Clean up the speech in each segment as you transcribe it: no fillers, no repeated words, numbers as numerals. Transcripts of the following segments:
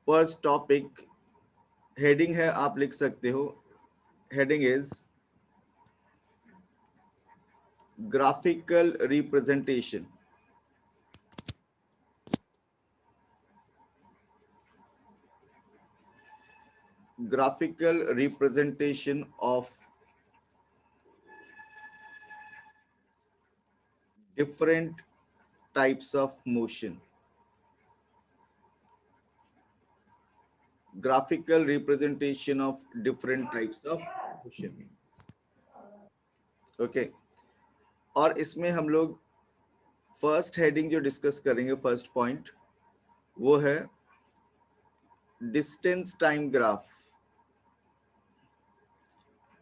First topic heading है, आप लिख सकते हो। Heading is graphical representation. Graphical representation of different types of motion. Graphical representation of different types of motion. Okay. और इसमें हम लोग फर्स्ट हेडिंग जो डिस्कस करेंगे, फर्स्ट पॉइंट, वो है distance time graph.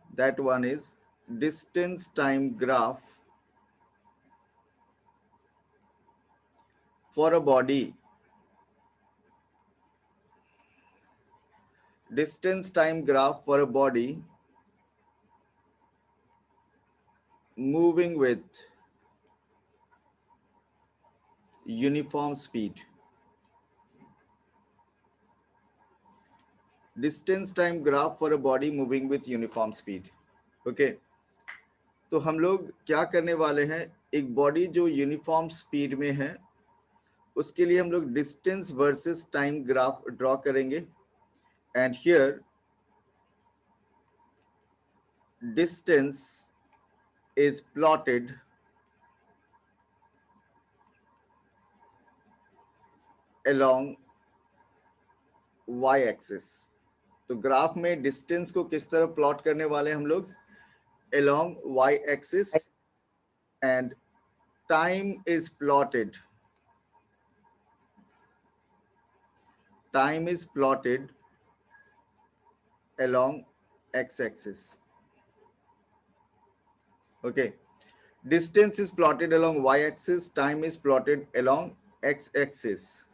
That one is distance time graph for a body. Distance time graph for a body moving with uniform speed. Distance time graph for a body moving with uniform speed. Okay. तो हम लोग क्या करने वाले हैं, एक body जो uniform speed में है उसके लिए हम लोग distance versus time graph draw करेंगे. And here distance is plotted along y axis. तो ग्राफ में डिस्टेंस को किस तरह प्लॉट करने वाले हम लोग, along y axis, and time is plotted along x axis. Okay, distance is plotted along y axis, time is plotted along x axis.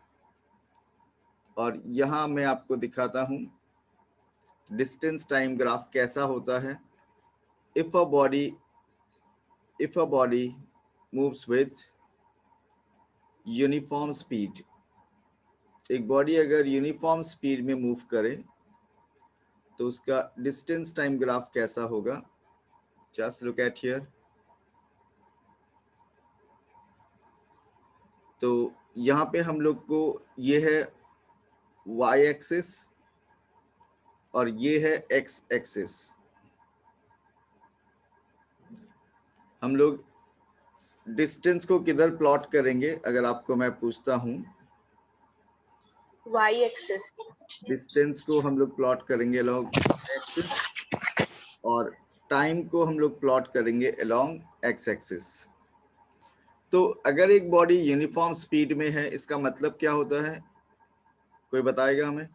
और यहां मैं आपको दिखाता हूं डिस्टेंस टाइम ग्राफ कैसा होता है. if a body moves with uniform speed, एक बॉडी अगर यूनिफॉर्म स्पीड में मूव करे तो उसका डिस्टेंस टाइम ग्राफ कैसा होगा. Just look at here. तो यहाँ पे हम लोग को ये है y एक्सिस और ये है x एक्सिस. हम लोग डिस्टेंस को किधर प्लॉट करेंगे, अगर आपको मैं पूछता हूं. y axis. डिस्टेंस को हम लोग प्लॉट करेंगे अलोंग एक्सिस और टाइम को हम लोग प्लॉट करेंगे अलोंग एक्स एक्सिस. तो अगर एक बॉडी यूनिफॉर्म स्पीड में है इसका मतलब क्या होता है, कोई बताएगा हमें.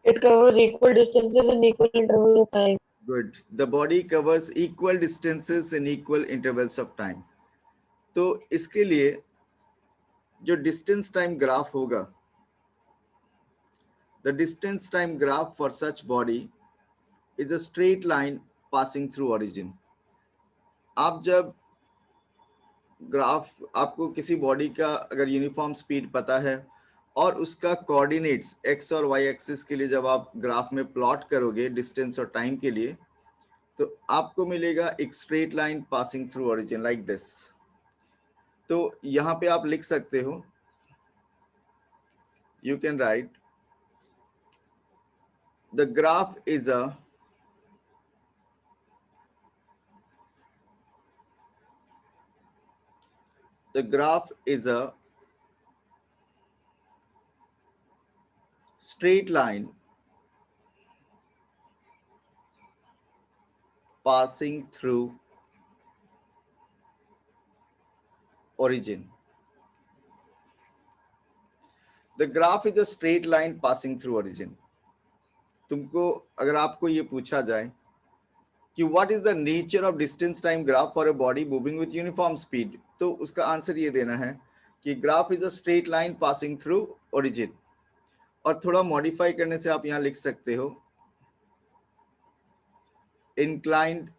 It covers equal distances and equal intervals of time. Good. The body covers equal distances in equal intervals of time. तो इसके लिए जो डिस्टेंस टाइम ग्राफ होगा, the distance time graph for such body is a straight line passing through origin. आप जब graph, आपको किसी body का अगर यूनिफॉर्म स्पीड पता है और उसका कोऑर्डिनेट्स एक्स और वाई एक्सिस के लिए जब आप ग्राफ में प्लॉट करोगे डिस्टेंस और टाइम के लिए, तो आपको मिलेगा एक straight line passing through origin like this. तो यहाँ पे आप लिख सकते हो, you can write the graph is a straight line passing through origin. The graph is a straight line passing through origin. तुमको अगर आपको ये पूछा जाए कि what is the nature of distance time graph for a body moving with uniform speed, तो उसका answer ये देना है कि graph is a straight line passing through origin. और थोड़ा मॉडिफाई करने से आप यहाँ लिख सकते हो inclined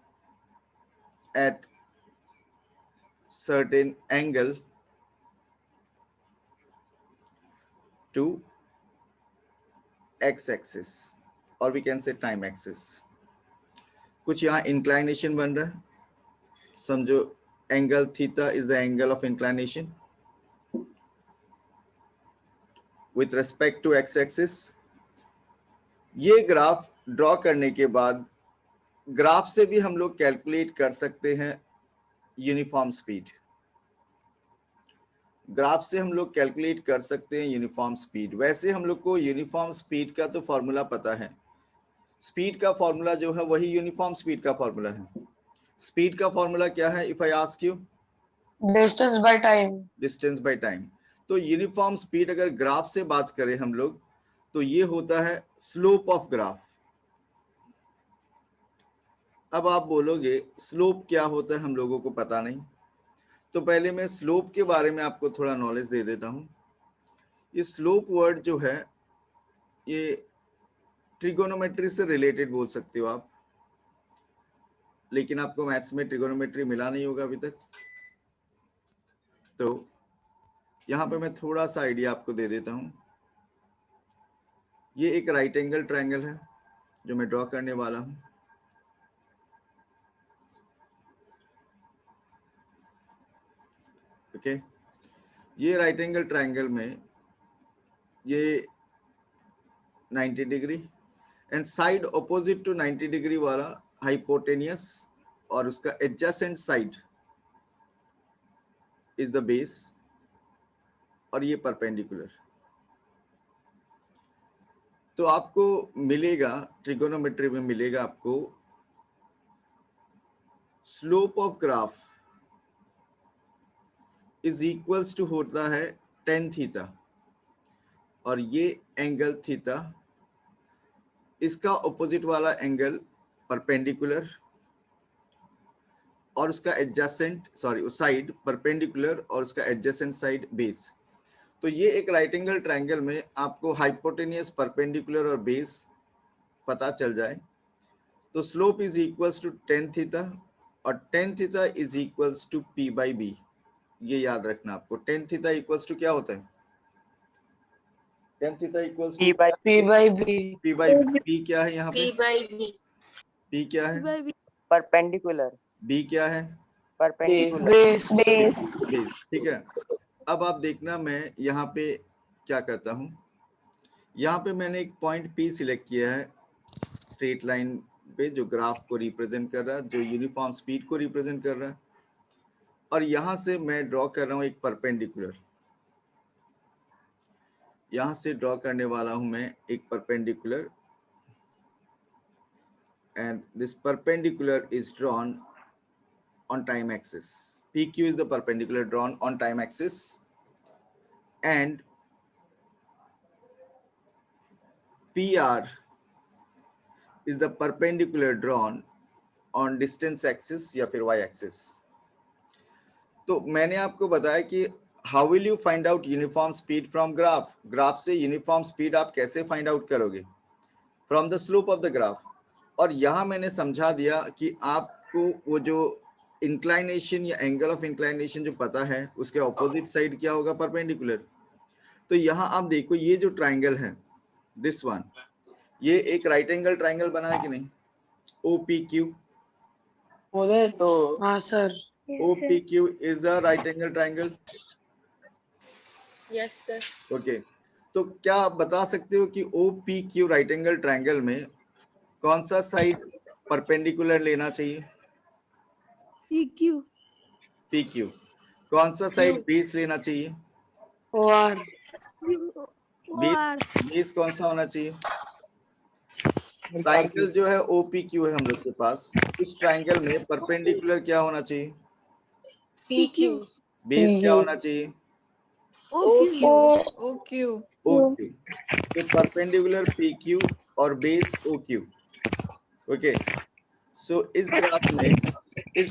at certain angle to x axis or we can say time axis. कुछ यहाँ इंक्लाइनेशन बन रहा है, समझो angle theta is the angle of inclination with respect to X axis. ये ग्राफ ड्रॉ करने के बाद ग्राफ से भी हम लोग कैलकुलेट कर सकते हैं यूनिफॉर्म स्पीड. ग्राफ से हम लोग कैलकुलेट कर सकते हैं यूनिफॉर्म स्पीड. वैसे हम लोग को यूनिफॉर्म स्पीड का तो फॉर्मूला पता है. स्पीड का फॉर्मूला जो है वही यूनिफॉर्म स्पीड का फॉर्मूला है. स्पीड का फॉर्मूला क्या है? If I ask you, distance by time. Distance by time. तो यूनिफॉर्म स्पीड अगर ग्राफ से बात करें हम लोग तो ये होता है स्लोप ऑफ ग्राफ. अब आप बोलोगे स्लोप क्या होता है, हम लोगों को पता नहीं. तो पहले मैं स्लोप के बारे में आपको थोड़ा नॉलेज दे देता हूं. ये स्लोप वर्ड जो है ये ट्रिगोनोमेट्री से रिलेटेड बोल सकते हो आप, लेकिन आपको मैथ्स में ट्रिगोनोमेट्री मिला नहीं होगा अभी तक. तो यहाँ पे मैं थोड़ा सा आइडिया आपको दे देता हूँ. ये एक राइट एंगल ट्रायंगल है जो मैं ड्रॉ करने वाला हूँ. ओके, ये राइट एंगल ट्रायंगल में ये 90 degree and side opposite to 90 degree वाला हाइपोटेनियस और उसका adjacent side is the base और ये परपेंडिकुलर. तो आपको मिलेगा ट्रिगोनोमेट्री में मिलेगा आपको slope of graph is equals to होता है tan थीटा और ये एंगल थीटा, इसका ऑपोजिट वाला एंगल परपेंडिकुलर और उसका एडजेसेंट साइड परपेंडिकुलर और उसका एडजेसेंट साइड बेस. तो ये एक राइट एंगल ट्रायंगल में आपको हाइपोटेनियस, परपेंडिकुलर और बेस पता चल जाए तो slope is equals to tan theta और tan theta is equals to p by b. ये याद रखना आपको. tan थीटा इक्वल्स टू क्या होता है? tan theta equals to P by B. p by b. p क्या है यहाँ पे? p क्या है? परपेंडिकुलर. b क्या है? परपेंडिकुलर. बेस. बेस. ठीक है. अब आप देखना मैं यहाँ पे क्या करता हूँ. यहाँ पे मैंने एक पॉइंट P सिलेक्ट किया है स्ट्रेट लाइन पे जो ग्राफ को रिप्रेजेंट कर रहा है, जो यूनिफॉर्म स्पीड को रिप्रेजेंट कर रहा है. और यहाँ से मैं ड्रॉ कर रहा हूँ एक परपेंडिकुलर. यहाँ से ड्रॉ करने वाला हूँ मैं एक perpendicular and this perpendicular is drawn on time axis. PQ is the perpendicular drawn on time axis and PR is the perpendicular drawn on distance axis या फिर y axis. तो मैंने आपको बताया कि how will you find out uniform speed from graph? Graph से uniform speed आप कैसे फाइंड आउट करोगे? From the slope of the graph. और यहाँ मैंने समझा दिया कि आपको वो जो इंक्लाइनेशन या एंगल ऑफ इंक्लाइनेशन जो पता है उसके ऑपोजिट साइड क्या होगा? परपेंडिकुलर. तो यहाँ आप देखो ये जो ट्रायंगल है दिस वन, ये एक राइट एंगल ट्रायंगल बना है कि नहीं? OPQ. बोले तो हाँ sir. OPQ is a right angle triangle. Yes sir. Okay. तो क्या आप बता सकते हो कि OPQ राइट एंगल ट्रायंगल में कौन सा साइड परपेंडिकुलर लेना चाहिए? PQ. कौन सा साइड बेस लेना चाहिए? OR. बेस कौन सा होना चाहिए? ट्रायंगल जो है OPQ है हम लोग के पास. इस ट्रायंगल में परपेंडिकुलर क्या होना चाहिए? PQ. बेस क्या होना चाहिए? OQ. OQ. तो परपेंडिकुलर PQ और बेस OQ. ओके. सो इस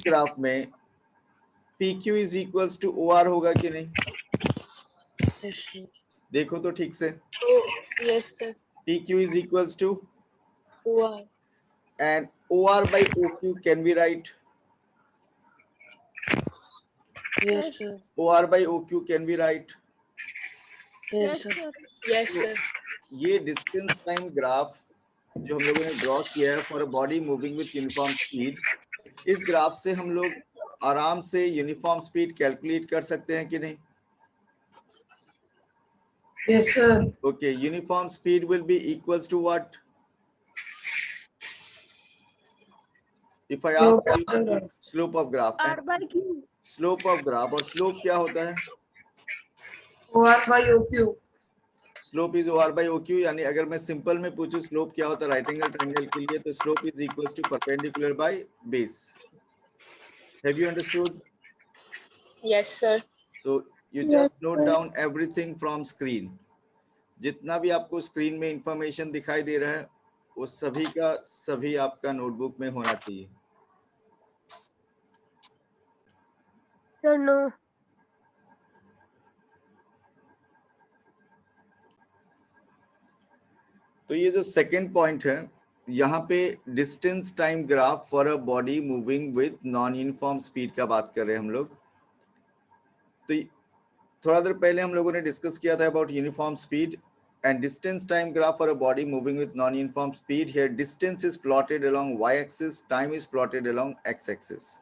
ग्राफ में PQ is equals to OR होगा कि नहीं? देखो तो ठीक से. Yes sir. PQ is equals to OR. and OR by OQ can be right. Yes sir. OR by OQ can be right. Yes, sir. Yes, sir. ये distance time graph जो हम लोगों ने ड्रॉ किया है for a body moving with uniform speed, इस graph से हम लोग आराम से यूनिफॉर्म स्पीड कैलकुलेट कर सकते हैं कि नहीं? Yes, sir. Okay, uniform speed will be equals to what? If I ask you slope of graph, R by Q. slope of graph, और slope क्या होता है? OR by OQ. Slope is OR by OQ, यानी अगर मैं simple में पूछूं slope क्या होता है राइट एंगल ट्रायंगल के लिए, तो slope is equals to perpendicular by base. Have you understood? Yes, sir. So you just note down everything from screen. जितना भी आपको स्क्रीन में इंफॉर्मेशन दिखाई दे रहा है वो सभी का सभी आपका नोटबुक में होना चाहिए. Sir, no. तो ये जो सेकेंड पॉइंट है, यहाँ पे distance time graph for a body moving with non uniform speed का बात कर रहे हैं हम लोग. तो थोड़ा देर पहले हम लोगों ने डिस्कस किया था about uniform speed and distance time graph for a body moving with non uniform speed. Here distance is plotted along y axis, time is plotted along x axis.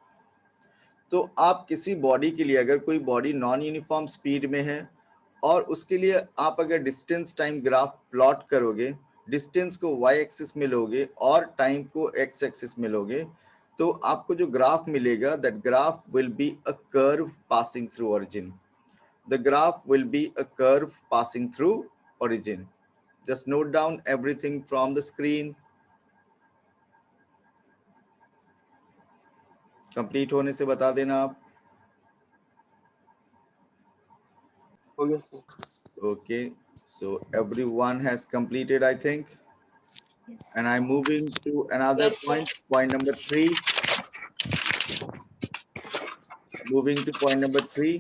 तो आप किसी बॉडी के लिए अगर कोई बॉडी नॉन यूनिफॉर्म स्पीड में है और उसके लिए आप अगर डिस्टेंस टाइम ग्राफ प्लॉट करोगे, डिस्टेंस को y एक्सिस में लोगे और टाइम को x एक्सिस में लोगे, तो आपको जो ग्राफ मिलेगा that graph will be a curve passing through origin. The graph will be a curve passing through origin. Just note down everything from the screen. Complete होने से बता देना आप. Okay, so everyone has completed, I think. Yes. And I'm moving to another Yes, sir. point, point number 3. Moving to point number 3.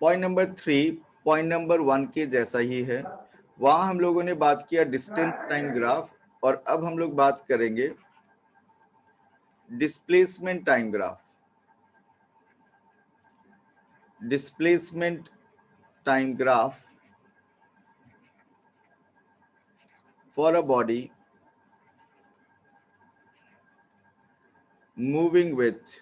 Point number 3, point number 1 के जैसा ही है. वहाँ हम लोगों ने बात किया डिस्टेंस टाइम ग्राफ, और अब हम लोग बात करेंगे displacement time graph. Displacement time graph for a body moving with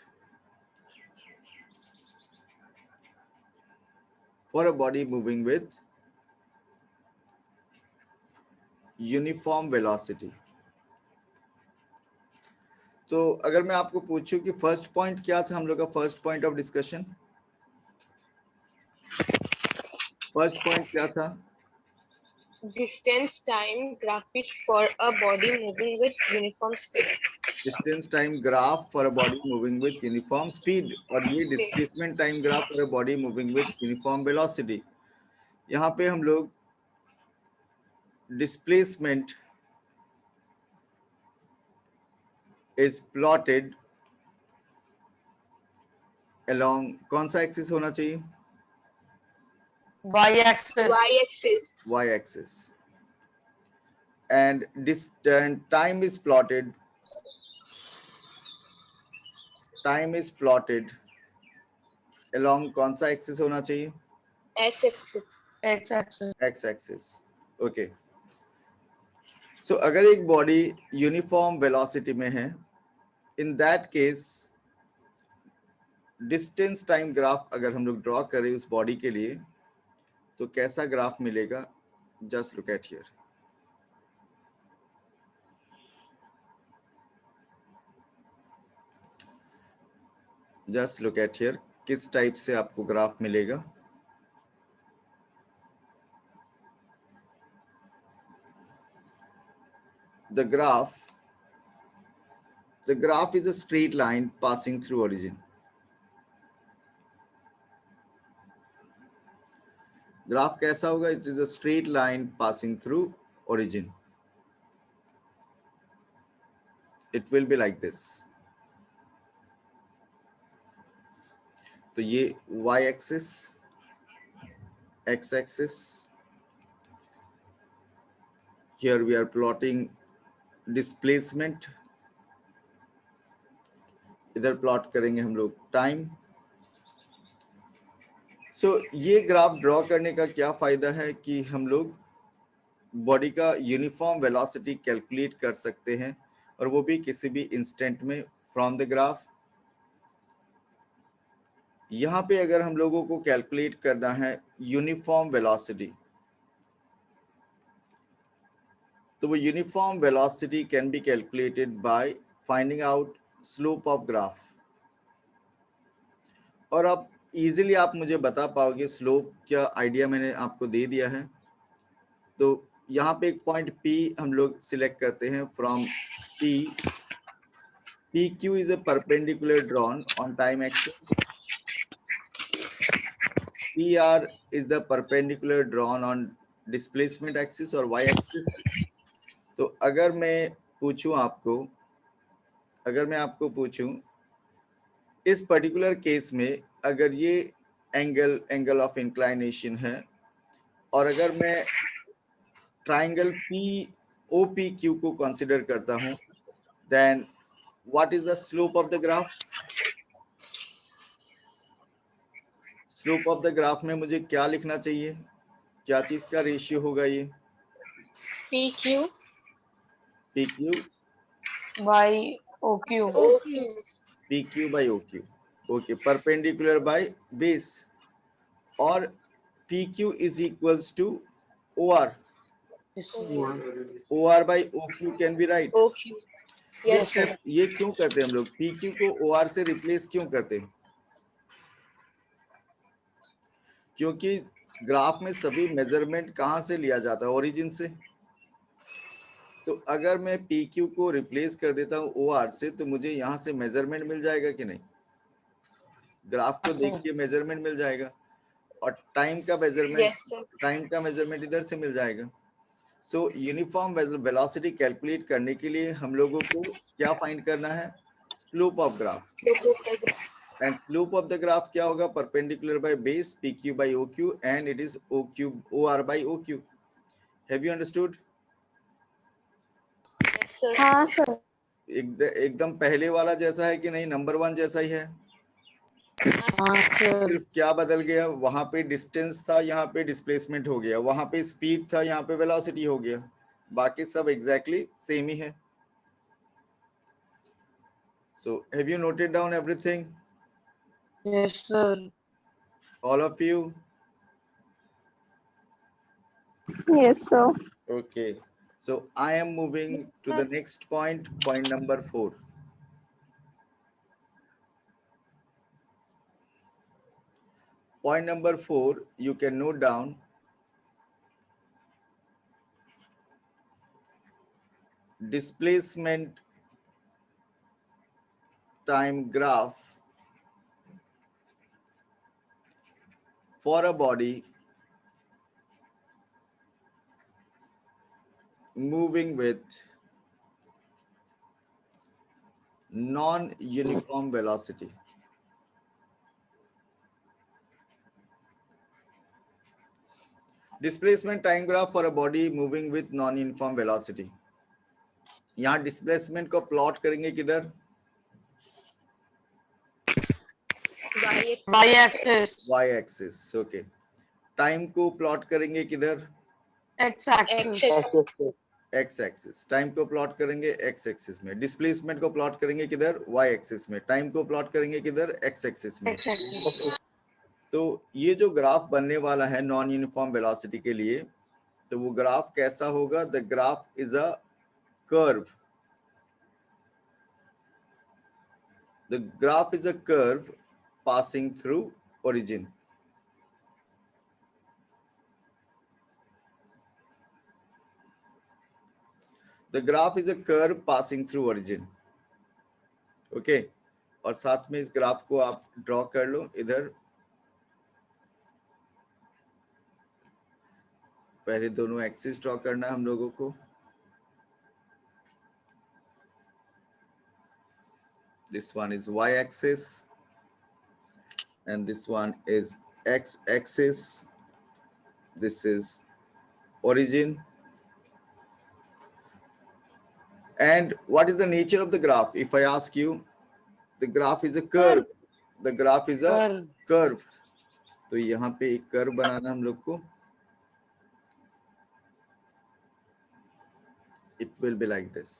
uniform velocity. तो अगर मैं आपको पूछूं कि फर्स्ट पॉइंट क्या था हम लोग का, first point of discussion, first point क्या था? Distance time graphic for a body moving with uniform speed. Distance time graph for a body moving with uniform speed, और ये displacement time graph for a body moving with uniform velocity. यहाँ पे हम लोग displacement is plotted along कौन सा axis होना चाहिए? Y axis. Y axis. Y axis. And time is plotted along कौन सा एक्सिस होना चाहिए? S axis. X axis. X axis. Okay. So अगर एक बॉडी यूनिफॉर्म वेलोसिटी में है, in that case distance time graph अगर हम लोग ड्रॉ करें उस बॉडी के लिए, तो कैसा ग्राफ मिलेगा? Just look at here. Just look at here, किस टाइप से आपको ग्राफ मिलेगा? The graph is a straight line passing through origin. Graph कैसा होगा? It is a straight line passing through origin. It will be like this. तो ये y axis, x axis. Here we are plotting displacement. इधर plot करेंगे हम लोग time. सो ये graph draw करने का क्या फायदा है कि हम लोग बॉडी का यूनिफॉर्म वेलोसिटी कैलकुलेट कर सकते हैं, और वो भी किसी भी इंस्टेंट में फ्रॉम द ग्राफ। यहाँ पे अगर हम लोगों को कैलकुलेट करना है यूनिफॉर्म वेलोसिटी, तो वो uniform velocity can be calculated by finding out slope of graph. और अब इजीली आप मुझे बता पाओगे स्लोप, क्या आइडिया मैंने आपको दे दिया है। तो यहाँ पे एक पॉइंट P हम लोग सिलेक्ट करते हैं from P। PQ is a perpendicular drawn on time axis. PR is the perpendicular drawn on displacement axis और y axis। तो अगर मैं आपको पूछूं इस पर्टिकुलर केस में, अगर ये एंगल ऑफ इंक्लाइनेशन है, और अगर मैं ट्राइंगल POPQ को कंसिडर करता हूं, then what is the slope of the graph. Slope of the graph में मुझे क्या लिखना चाहिए, क्या चीज का रेशियो होगा ये? PQ PQ by OQ. PQ by OQ, okay, perpendicular by base, और PQ is equals to OR। This one. OR by OQ can be right. OQ. Yes, sir. ये क्यों करते हैं हम लोग, PQ को OR से रिप्लेस क्यों करते हैं? क्योंकि ग्राफ में सभी मेजरमेंट कहाँ से लिया जाता है, ओरिजिन से। तो अगर मैं PQ को रिप्लेस कर देता हूँ OR से, तो मुझे यहाँ से मेजरमेंट मिल जाएगा कि नहीं? ग्राफ को देख के मेजरमेंट मिल जाएगा, और टाइम का Yes, sir. मेजरमेंट इधर से मिल जाएगा। सो यूनिफॉर्म वेलोसिटी कैलकुलेट करने के लिए हम लोगों को क्या फाइंड करना है? Slope of graph. And slope of the graph क्या होगा? Perpendicular by base PQ by OQ, and it is OR by OQ। Have you understood? Yes, sir. हाँ सर। एकदम पहले वाला जैसा है कि नहीं? नंबर 1 जैसा ही है। हाँ सर। सिर्फ क्या बदल गया, वहां पे डिस्टेंस था, यहाँ पे डिस्प्लेसमेंट हो गया, वहां पे स्पीड था, यहाँ पे वेलोसिटी हो गया, बाकी सब एग्जैक्टली सेम ही है। So have you noted down everything? Yes sir. All of you? Yes, sir. Okay, so I am moving to the next point number 4. Point number 4, you can note down displacement time graph for a body moving with non-uniform velocity. Displacement time graph for a body moving with non-uniform velocity. यहाँ displacement को plot करेंगे किधर? Y axis. Y axis, okay. Time को plot करेंगे किधर? X axis. X axis. Time को plot करेंगे X axis में। डिस्प्लेसमेंट को प्लॉट करेंगे किधर? Y एक्सिस में। टाइम को प्लॉट करेंगे किधर? X एक्सिस में। X axis. तो ये जो ग्राफ बनने वाला है नॉन यूनिफॉर्म वेलोसिटी के लिए, तो वो ग्राफ कैसा होगा? The graph is a curve. The graph is a curve passing through origin. The graph is a curve passing through origin. Okay, और साथ में इस ग्राफ को आप ड्रॉ कर लो इधर। पहले दोनों एक्सिस ड्रॉ करना है हम लोगों को। This one is Y axis and this one is X axis. This is origin. And what is the nature of the graph? If I ask you, the graph is a curve, the graph is a Curve. Curve. तो यहाँ पे एक curve बनाना हम लोग को, it will be like this.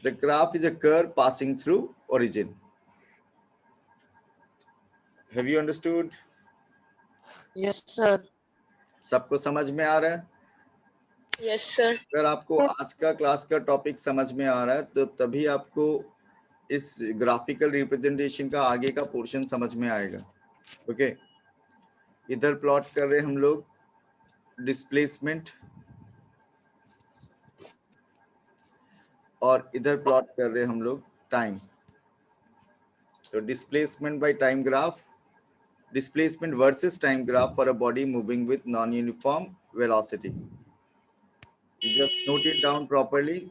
The graph is a curve passing through origin. Have you understood? Yes, sir. सबको समझ में आ रहा है? Yes, sir. अगर आपको आज का क्लास का टॉपिक समझ में आ रहा है तो तभी आपको इस ग्राफिकल रिप्रेजेंटेशन का आगे का पोर्शन समझ में आएगा। ओके, इधर प्लॉट कर रहे हैं हम लोग डिस्प्लेसमेंट और इधर प्लॉट कर रहे हैं हम लोग टाइम। तो displacement by time graph, displacement versus time graph for a body moving with non-uniform velocity. You just note it down properly.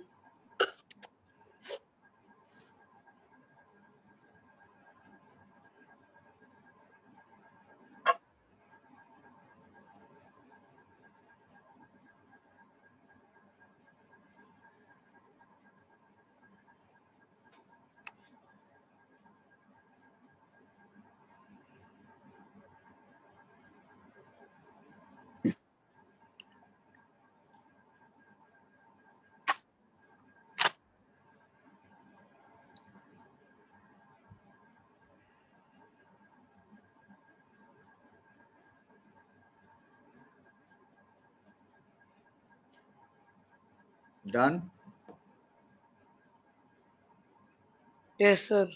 Done? Yes, sir.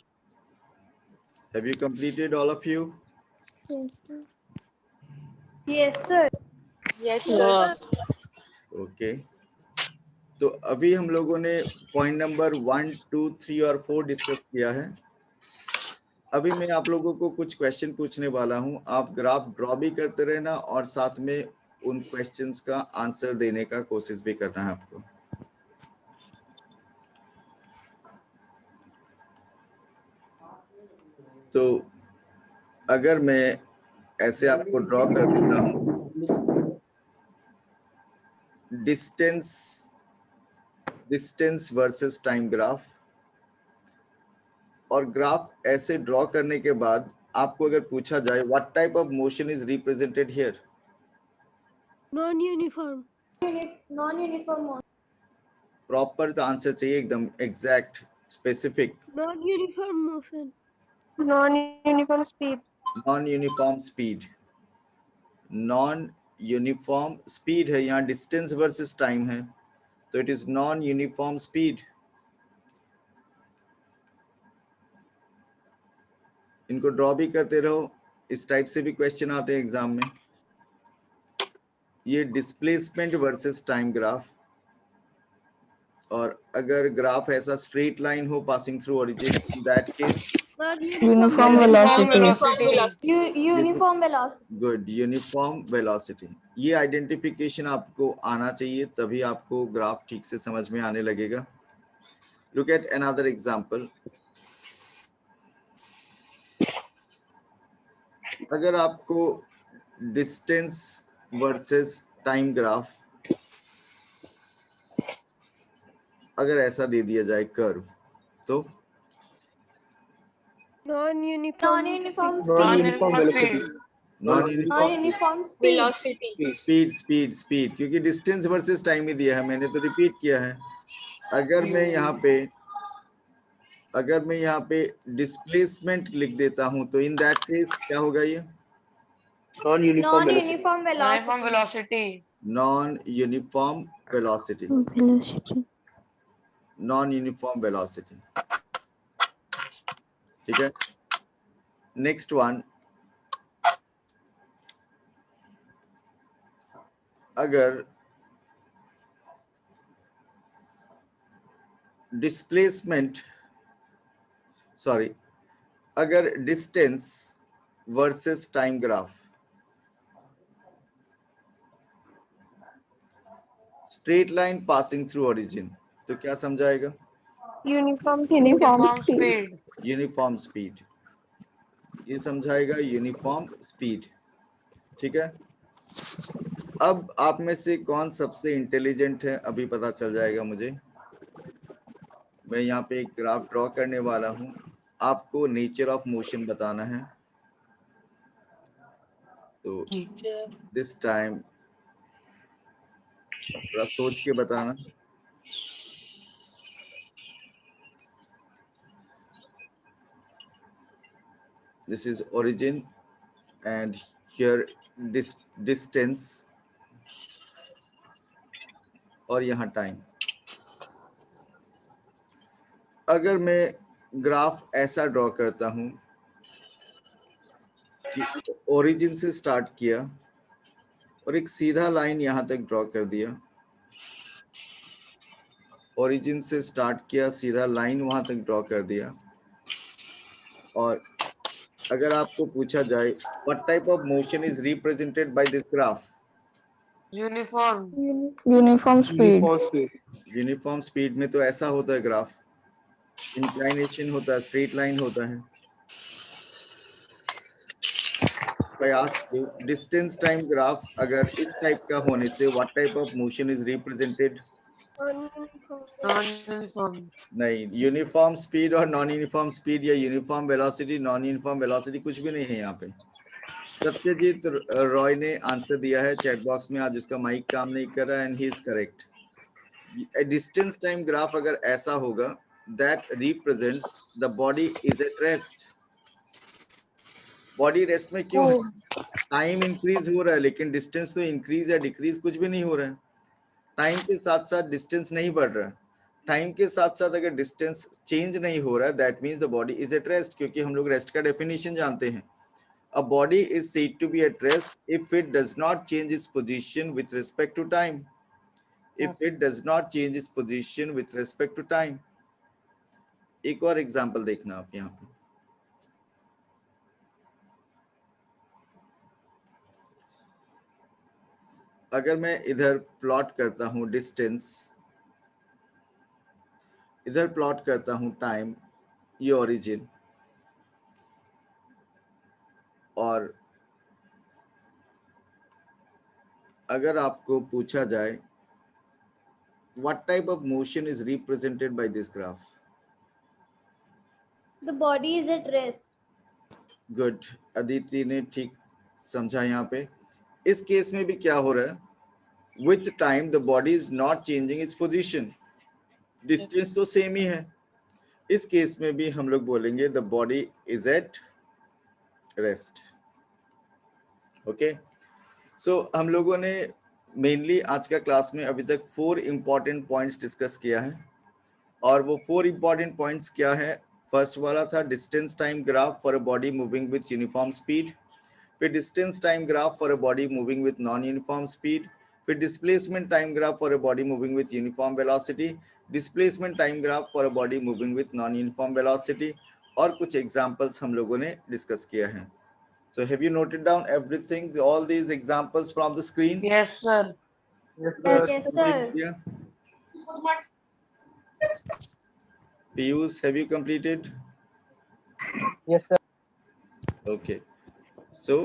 Have you completed, all of you? Yes, sir. Yes, sir. Okay. तो अभी हम लोगों ने point number 1, 2, 3 और 4 discuss किया है। अभी मैं आप लोगों को कुछ क्वेश्चन पूछने वाला हूं, आप ग्राफ ड्रॉ भी करते रहना और साथ में उन क्वेश्चंस का आंसर देने का कोशिश भी करना है आपको। तो अगर मैं ऐसे आपको ड्रॉ कर देता हूं, डिस्टेंस वर्सेस टाइम ग्राफ, और ग्राफ ऐसे ड्रॉ करने के बाद आपको अगर पूछा जाए what type of motion is represented here, Non-uniform. Proper answer चाहिए, एकदम exact specific. Non-uniform motion. Non-uniform speed. Non uniform speed, non uniform speed है, यहाँ डिस्टेंस वर्सेस टाइम है, तो it is non uniform speed. इनको ड्रॉ भी करते रहो, इस टाइप से भी क्वेश्चन आते हैं एग्जाम में। ये डिस्प्लेसमेंट वर्सेस टाइम ग्राफ, और अगर ग्राफ ऐसा स्ट्रेट लाइन हो passing through origin, in that case Uniform velocity. Uniform velocity. Good, uniform velocity. ये आइडेंटिफिकेशन आपको आना चाहिए, तभी आपको ग्राफ ठीक से समझ में आने लगेगा। Look at another example. अगर आपको डिस्टेंस वर्सेस टाइम ग्राफ अगर ऐसा दे दिया जाए कर्व, तो Non-uniform. Non-uniform velocity. Non uniform Non-uniform speed. Velocity. Speed, क्योंकि डिस्टेंस वर्सेस टाइम ही दिया है, मैंने तो रिपीट किया है। अगर मैं यहाँ पे डिस्प्लेसमेंट लिख देता हूं तो इन दैट केस क्या होगा, ये Non-uniform velocity. Non-uniform velocity. Non uniform velocity, non uniform velocity. ठीक है, नेक्स्ट वन। अगर अगर distance versus time graph, straight line passing through origin, तो क्या समझाएगा? Uniform speed. Speed. Uniform speed, ये समझाएगा यूनिफॉर्म स्पीड। ठीक है, अब आप में से कौन सबसे इंटेलिजेंट है अभी पता चल जाएगा मुझे। मैं यहाँ पे एक ग्राफ ड्रॉ करने वाला हूँ, आपको नेचर ऑफ मोशन बताना है। तो दिस टाइम थोड़ा सोच के बताना। This is origin and here distance और यहाँ टाइम। अगर मैं ग्राफ ऐसा ड्रॉ करता हूँ कि ओरिजिन से स्टार्ट किया और एक सीधा लाइन यहाँ तक ड्रॉ कर दिया, ओरिजिन से स्टार्ट किया, सीधा लाइन वहां तक ड्रॉ कर दिया, और अगर आपको पूछा जाए what type of motion is represented by this graph, uniform speed. Uniform speed में तो ऐसा होता है ग्राफ, इंक्लाइनेशन होता है, स्ट्रेट लाइन होता है। I ask you, distance time graph अगर इस टाइप का होने से what type of motion is represented? नहीं, यूनिफॉर्म स्पीड और नॉन यूनिफॉर्म स्पीड या uniform velocity non uniform velocity कुछ भी नहीं है यहाँ पे। सत्यजीत रॉय ने आंसर दिया है चैट बॉक्स में, आज उसका माइक काम नहीं कर रहा and he is correct. Distance time graph अगर ऐसा होगा that represents the body is at rest. Body rest में क्यों है? टाइम इंक्रीज हो रहा है लेकिन डिस्टेंस तो इंक्रीज या डिक्रीज कुछ भी नहीं हो रहा है। टाइम के साथ साथ डिस्टेंस नहीं बढ़ रहा है, टाइम के साथ साथ अगर डिस्टेंस चेंज नहीं हो रहा है that means the body is at rest, क्योंकि हम लोग रेस्ट का डेफिनेशन जानते हैं। A body is said to be at rest if it does not change its position with respect to time. If it does not change its position with respect to time. एक और example देखना आप यहाँ पे। अगर मैं इधर plot करता हूँ डिस्टेंस, इधर प्लॉट करता हूँ टाइम, ये ओरिजिन, और अगर आपको पूछा जाए what type of motion is represented by this graph? The body is at rest. Good. Aditi ने ठीक समझा यहाँ पे। इस केस में भी क्या हो रहा है? With time the body is not changing its position. Distance तो सेम ही है। इस केस में भी हम लोग बोलेंगे the body is at rest. Okay. So हम लोगों ने मेनली आज का क्लास में अभी तक 4 इंपॉर्टेंट पॉइंट्स डिस्कस किया है, और वो 4 इंपॉर्टेंट पॉइंट्स क्या है? फर्स्ट वाला था distance time graph for a body moving with uniform speed, फिर distance time graph for a body moving with non uniform speed, फिर displacement time graph for a body moving with uniform velocity, displacement time graph for a body moving with non uniform velocity, और कुछ examples हम लोगों ने discuss किया है। So have you noted down everything, all these examples from the screen? Yes, sir. Yes, sir. Piyush, have you completed? Yes, sir. Okay. So